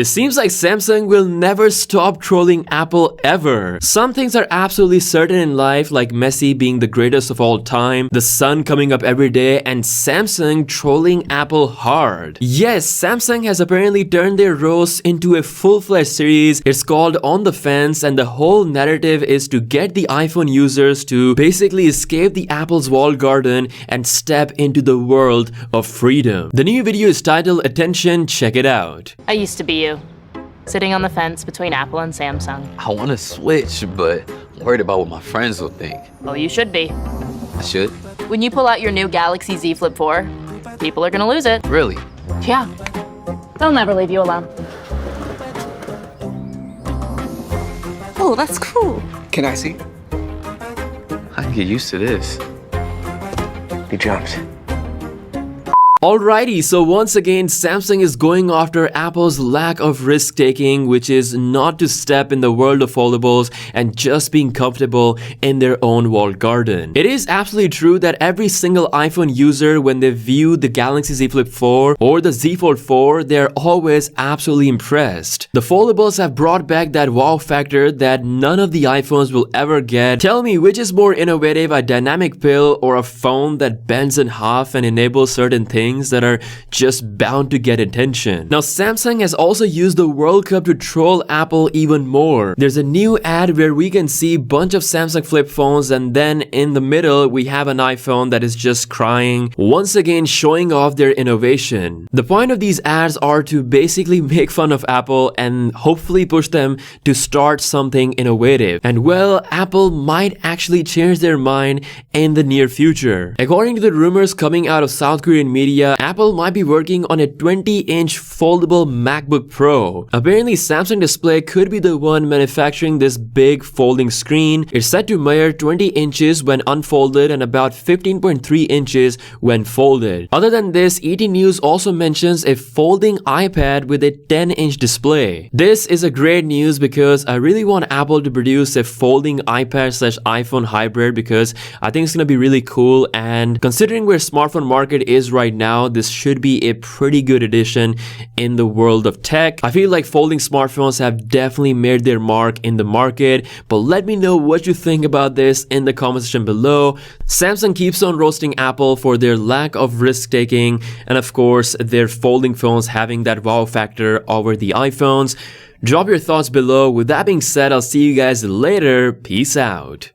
It seems like Samsung will never stop trolling Apple ever. Some things are absolutely certain in life, like Messi being the greatest of all time, the sun coming up every day, and Samsung trolling Apple hard. Yes, Samsung has apparently turned their roast into a full-fledged series. It's called On the Fence, and the whole narrative is to get the iPhone users to basically escape the Apple's walled garden and step into the world of freedom. The new video is titled Attention, check it out. I used to be you, sitting on the fence between Apple and Samsung. I want to switch, but I'm worried about what my friends will think. Oh, you should be. I should? When you pull out your new Galaxy Z Flip 4, people are gonna lose it. Really? Yeah. They'll never leave you alone. Oh, that's cool. Can I see? I can get used to this. You jumped. Alrighty, so once again, Samsung is going after Apple's lack of risk-taking, which is not to step in the world of foldables and just being comfortable in their own walled garden. It is absolutely true that every single iPhone user, when they view the Galaxy Z Flip 4 or the Z Fold 4, they're always absolutely impressed. The foldables have brought back that wow factor that none of the iPhones will ever get. Tell me, which is more innovative, a dynamic pill or a phone that bends in half and enables certain things that are just bound to get attention? Now, Samsung has also used the World Cup to troll Apple even more. There's a new ad where we can see a bunch of Samsung flip phones, and then in the middle we have an iPhone that is just crying, once again showing off their innovation. The point of these ads are to basically make fun of Apple and hopefully push them to start something innovative. And well, Apple might actually change their mind in the near future. According to the rumors coming out of South Korean media, Apple might be working on a 20-inch foldable MacBook Pro. Apparently, Samsung Display could be the one manufacturing this big folding screen. It's said to measure 20 inches when unfolded and about 15.3 inches when folded. Other than this, ET News also mentions a folding iPad with a 10-inch display. This is a great news because I really want Apple to produce a folding iPad/iPhone hybrid, because I think it's gonna be really cool, and considering where smartphone market is right now, this should be a pretty good addition in the world of tech. I feel like folding smartphones have definitely made their mark in the market, but let me know what you think about this in the comment section below. Samsung keeps on roasting Apple for their lack of risk-taking, and of course their folding phones having that wow factor over the iPhones. Drop your thoughts below. With that being said, I'll see you guys later. Peace out.